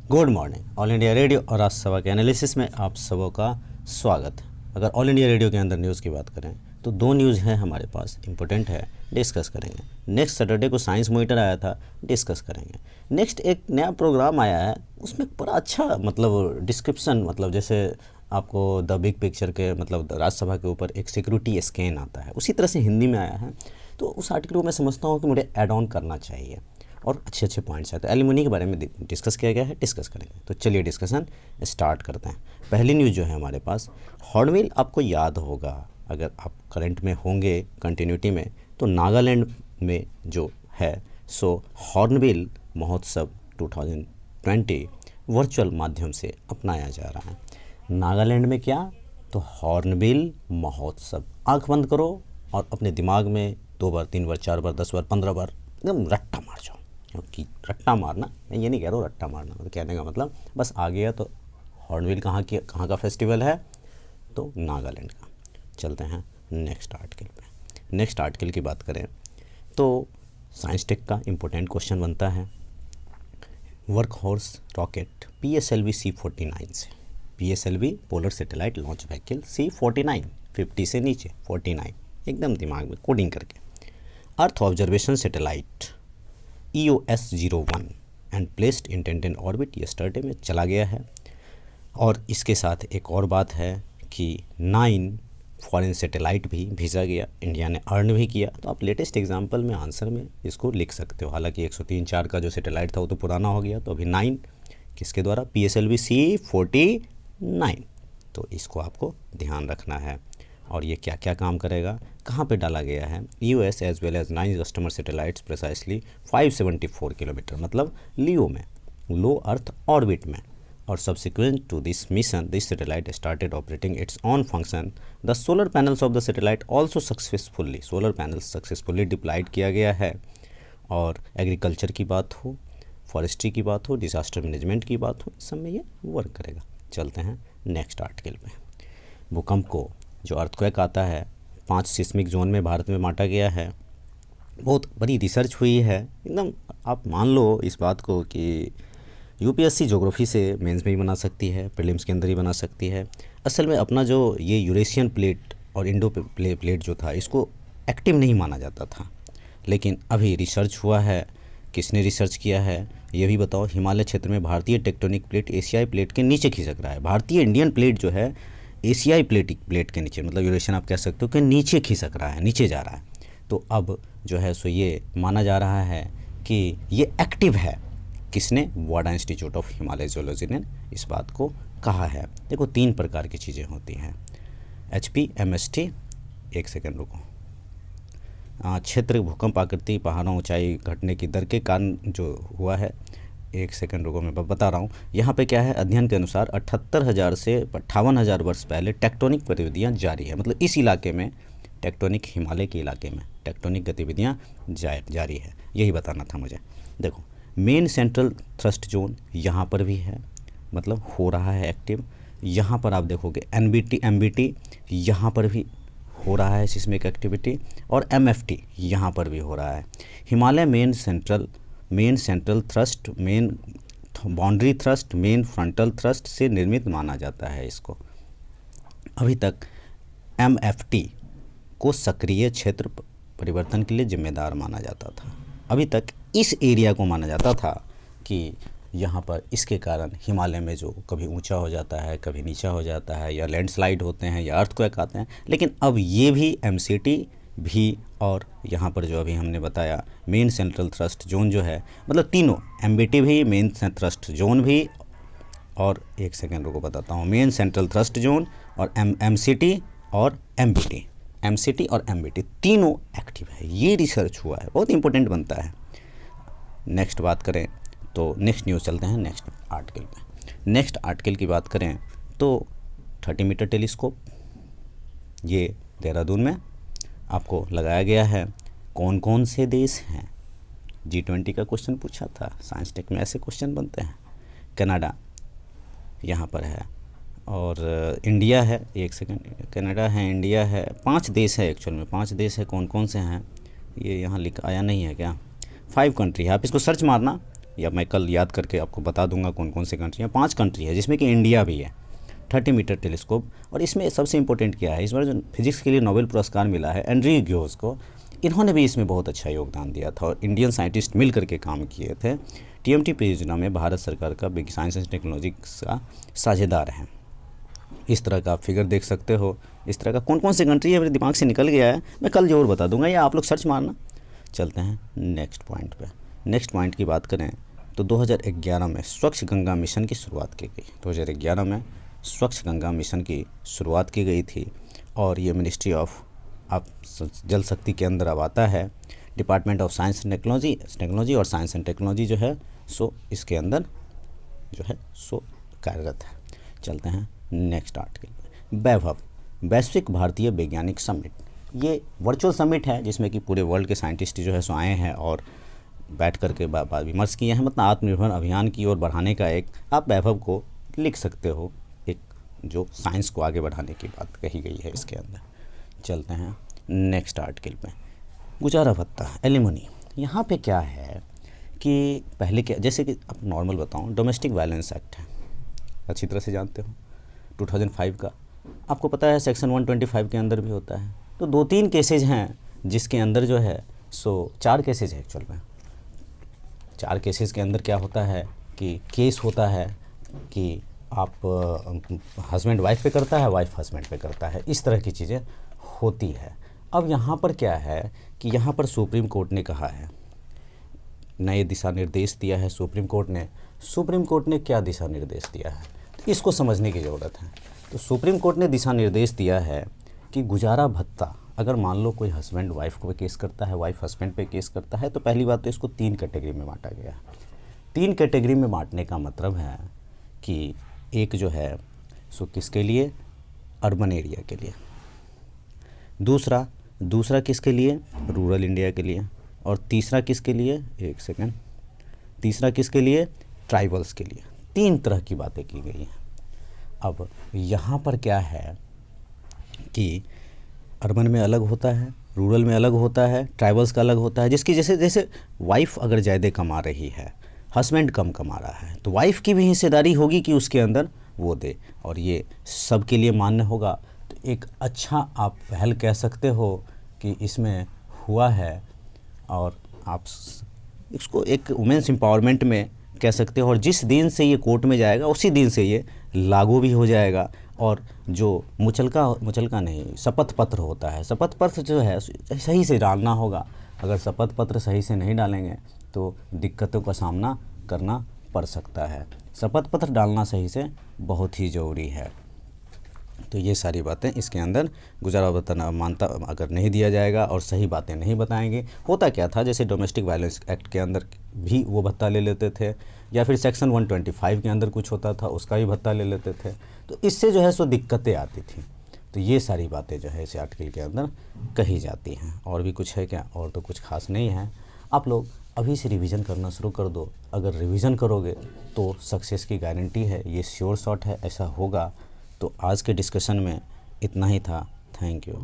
Good morning. All India radio और राजसभा के analysis में आप सबों का स्वागत है। अगर ऑल इंडिया रेडियो के अंदर न्यूज़ की बात करें तो दो न्यूज़ हैं हमारे पास, इंपॉर्टेंट है, डिस्कस करेंगे। नेक्स्ट सैटरडे को साइंस मॉनिटर आया था, डिस्कस करेंगे। नेक्स्ट एक नया प्रोग्राम आया है, उसमें बड़ा अच्छा डिस्क्रिप्शन, जैसे आपको द बिग पिक्चर के राज्यसभा के ऊपर एक सिक्योरिटी स्कैन आता है, उसी तरह से हिंदी में आया है। तो उस आर्टिकल को मैं समझता हूँ कि मुझे ऐड ऑन करना चाहिए और अच्छे अच्छे पॉइंट्स हैं। तो एलिमनी के बारे में डिस्कस किया गया है, डिस्कस करेंगे। तो चलिए डिस्कशन स्टार्ट करते हैं। पहली न्यूज़ जो है हमारे पास, हॉर्नबिल। आपको याद होगा, अगर आप करंट में होंगे कंटिन्यूटी में, तो नागालैंड में जो है हॉर्नबिल महोत्सव 2020 वर्चुअल माध्यम से अपनाया जा रहा है। नागालैंड में क्या, तो हॉर्नबिल महोत्सव। आंख बंद करो और अपने दिमाग में 2 बार 3 बार 4 बार 10 बार 15 बार एकदम रट्टा मार जाओ। क्योंकि रट्टा मारना, मैं ये नहीं कह रहा हूँ रट्टा मारना, तो कहने का मतलब बस आ गया। तो हॉर्नबिल कहाँ का फेस्टिवल है, तो नागालैंड का। चलते हैं नेक्स्ट आर्टिकल पे। नेक्स्ट आर्टिकल की बात करें तो साइंस टेक का इम्पोर्टेंट क्वेश्चन बनता है। Work horse rocket PSLV C49 से, PSLV polar satellite launch vehicle C49, 50 से नीचे 49, एकदम दिमाग में कोडिंग करके। Earth observation satellite EOS-01 and placed intent in orbit yesterday में चला गया है। और इसके साथ एक और बात है कि 9 फॉरेन सैटेलाइट भी भेजा गया, इंडिया ने अर्न भी किया। तो आप लेटेस्ट एग्जांपल में आंसर में इसको लिख सकते हो। हालांकि 103-4 का जो सैटेलाइट था वो तो पुराना हो गया, तो अभी 9 किसके द्वारा, PSLV C49। तो इसको आपको ध्यान रखना है। और ये क्या क्या काम करेगा, कहाँ पे डाला गया है। EOS as well as 9 customer satellites precisely 574 kilometre, मतलब लियो में, लो अर्थ ऑर्बिट में। और subsequent to this mission this satellite started operating its on function. The solar panels of the satellite also successfully, solar panels successfully deployed किया गया है। और agriculture की बात हो, फॉरेस्ट्री की बात हो, डिजास्टर मैनेजमेंट की बात हो, इस सब में ये वर्क करेगा। चलते हैं नेक्स्ट आर्टिकल पे। भूकंप को, जो अर्थक्वेक आता है, 5 सिस्मिक जोन में भारत में बांटा गया है। बहुत बड़ी रिसर्च हुई है, एकदम आप मान लो इस बात को कि UPSC ज्योग्राफी से मेंस में भी बना सकती है, प्रीलिम्स के अंदर ही बना सकती है। असल में अपना जो ये यूरेशियन प्लेट और इंडो प्लेट जो था, इसको एक्टिव नहीं माना जाता था, लेकिन अभी रिसर्च हुआ है। किसने रिसर्च किया है ये भी बताओ। हिमालय क्षेत्र में भारतीय टेक्टोनिक प्लेट एशियाई प्लेट के नीचे खिसक रहा है। भारतीय इंडियन प्लेट जो है एशियाई प्लेट के नीचे, मतलब यूरेशियन आप कह सकते हो कि नीचे खिसक रहा है, नीचे जा रहा है। तो अब जो है ये माना जा रहा है कि ये एक्टिव है। किसने, वाडा इंस्टीट्यूट ऑफ हिमालय जियोलॉजी ने इस बात को कहा है। देखो 3 प्रकार की चीज़ें होती हैं, HP, MST। एक सेकंड रुको। क्षेत्र, भूकंप, आकृति, पहाड़ों, ऊंचाई घटने की दर के कारण जो हुआ है। एक सेकंड रुको, मैं बता रहा हूँ। यहाँ पे क्या है, अध्ययन के अनुसार 78,000 से 58,000 वर्ष पहले टेक्टोनिक गतिविधियाँ जारी है। मतलब इस इलाके में टेक्टोनिक, हिमालय के इलाके में टेक्टोनिक गतिविधियाँ जारी है, यही बताना था मुझे। देखो मेन सेंट्रल थ्रस्ट जोन यहाँ पर भी है, मतलब हो रहा है एक्टिव। यहाँ पर आप देखोगे MBT यहाँ पर भी हो रहा है सिस्मिक एक्टिविटी, और MFT यहाँ पर भी हो रहा है। Himalaya main central thrust, main boundary thrust, main frontal thrust से निर्मित माना जाता है इसको। अभी तक MFT को सक्रिय क्षेत्र परिवर्तन के लिए जिम्मेदार माना जाता था। अभी तक इस एरिया को माना जाता था कि यहाँ पर इसके कारण हिमालय में जो कभी ऊंचा हो जाता है, कभी नीचा हो जाता है, या लैंडस्लाइड होते हैं, या अर्थक्वेक आते हैं। लेकिन अब ये भी MCT भी, और यहाँ पर जो अभी हमने बताया मेन सेंट्रल थ्रस्ट जोन जो है, मतलब तीनों, MBT भी, मेन थ्रस्ट जोन भी, और एक सेकेंड रुको बताता हूँ, मेन सेंट्रल थ्रस्ट जोन और MCT और MCT और MBT तीनों एक्टिव है। ये रिसर्च हुआ है, बहुत इंपॉर्टेंट बनता है। नेक्स्ट बात करें तो नेक्स्ट न्यूज़ चलते हैं नेक्स्ट आर्टिकल पे। नेक्स्ट आर्टिकल की बात करें तो 30 मीटर टेलीस्कोप, ये देहरादून में आपको लगाया गया है। कौन कौन से देश हैं, G20 का क्वेश्चन पूछा था, साइंस टेक में ऐसे क्वेश्चन बनते हैं। कनाडा यहाँ पर है, और इंडिया है। एक सेकंड, कनाडा है, इंडिया है, 5 देश है एक्चुअल में, 5 देश है। कौन कौन से हैं ये यहाँ लिख आया नहीं है क्या, 5 कंट्री है। आप इसको सर्च मारना, या मैं कल याद करके आपको बता दूंगा कौन कौन सी कंट्री हैं। 5 कंट्री है जिसमें कि इंडिया भी है। 30 मीटर टेलीस्कोप, और इसमें सबसे इम्पोर्टेंट क्या है, इस बार जो फिजिक्स के लिए नोबेल पुरस्कार मिला है एंड्रयू ग्योस को, इन्होंने भी इसमें बहुत अच्छा योगदान दिया था और इंडियन साइंटिस्ट मिल करके काम किए थे। TMT परियोजना में भारत सरकार का बिग साइंस एंड टेक्नोलॉजी का साझेदार है। इस तरह का आप फिगर देख सकते हो। इस तरह का कौन कौन सी कंट्री है मेरे दिमाग से निकल गया है, मैं कल ज़रूर बता दूंगा, या आप लोग सर्च मारना। चलते हैं नेक्स्ट पॉइंट पे। नेक्स्ट पॉइंट की बात करें तो 2011 में स्वच्छ गंगा मिशन की शुरुआत की गई। 2011 में स्वच्छ गंगा मिशन की शुरुआत की गई थी और ये मिनिस्ट्री ऑफ जल शक्ति के अंदर अब आता है। Department of science and technology और साइंस एंड टेक्नोलॉजी जो है सो इसके अंदर जो है सो कार्यरत है। चलते हैं नेक्स्ट आर्टिकल। वैभव, वैश्विक भारतीय वैज्ञानिक समिट, ये वर्चुअल समिट है जिसमें कि पूरे वर्ल्ड के साइंटिस्ट जो है सो आए हैं और बैठ करके विमर्श किए हैं। मतलब आत्मनिर्भर अभियान की ओर बढ़ाने का एक, आप वैभव को लिख सकते हो, एक जो साइंस को आगे बढ़ाने की बात कही गई है इसके अंदर। चलते हैं नेक्स्ट आर्टिकल पे। गुजारा भत्ता, एलिमनी, यहाँ पे क्या है कि पहले क्या, जैसे कि अब नॉर्मल बताऊँ, डोमेस्टिक वायलेंस एक्ट है, अच्छी तरह से जानते हो, 2005 का, आपको पता है सेक्शन 125 के अंदर भी होता है। तो 2-3 केसेज हैं जिसके अंदर जो है सो 4 केसेज है एक्चुअल में। 4 केसेस के अंदर क्या होता है कि केस होता है कि आप हस्बैंड वाइफ पे करता है, वाइफ हस्बैंड पे करता है, इस तरह की चीज़ें होती है। अब यहाँ पर क्या है कि यहाँ पर सुप्रीम कोर्ट ने कहा है, नए दिशा निर्देश दिया है सुप्रीम कोर्ट ने। सुप्रीम कोर्ट ने क्या दिशा निर्देश दिया है, तो इसको समझने की ज़रूरत है। तो सुप्रीम कोर्ट ने दिशा निर्देश दिया है कि गुजारा भत्ता, अगर मान लो कोई हस्बैंड वाइफ को केस करता है, वाइफ हस्बैंड पे केस करता है, तो पहली बात तो इसको 3 कैटेगरी में बांटा गया है। 3 कैटेगरी में बांटने का मतलब है कि एक जो है सो किसके लिए, अर्बन एरिया के लिए, दूसरा किसके लिए, रूरल इंडिया के लिए, और तीसरा किसके लिए, एक सेकेंड, तीसरा किसके लिए, ट्राइबल्स के लिए। 3 तरह की बातें की गई हैं। अब यहाँ पर क्या है कि अर्बन में अलग होता है, रूरल में अलग होता है, ट्राइबल्स का अलग होता है, जिसकी जैसे वाइफ अगर ज़्यादा कमा रही है, हस्बैंड कम कमा रहा है, तो वाइफ की भी हिस्सेदारी होगी कि उसके अंदर वो दे, और ये सब के लिए मान्य होगा। तो एक अच्छा आप पहल कह सकते हो कि इसमें हुआ है, और आप इसको एक वुमेन्स एम्पावरमेंट में कह सकते हो। और जिस दिन से ये कोर्ट में जाएगा उसी दिन से ये लागू भी हो जाएगा। और जो मुचलका नहीं, शपथ पत्र होता है, शपथ पत्र जो है सही से डालना होगा। अगर शपथ पत्र सही से नहीं डालेंगे तो दिक्कतों का सामना करना पड़ सकता है। शपथ पत्र डालना सही से बहुत ही ज़रूरी है। तो ये सारी बातें इसके अंदर, गुजारा भत्ता मानता अगर नहीं दिया जाएगा और सही बातें नहीं बताएंगे। होता क्या था, जैसे डोमेस्टिक वायलेंस एक्ट के अंदर भी वो भत्ता ले लेते थे, या फिर सेक्शन 125 के अंदर कुछ होता था उसका भी भत्ता ले लेते थे। तो इससे जो है सो दिक्कतें आती थी। तो ये सारी बातें जो है इस आर्टिकल के अंदर कही जाती हैं। और भी कुछ है क्या, और तो कुछ खास नहीं है। आप लोग अभी से रिवीजन करना शुरू कर दो। अगर रिवीजन करोगे तो सक्सेस की गारंटी है, ये श्योर शॉट है, ऐसा होगा। तो आज के डिस्कशन में इतना ही था। Thank you.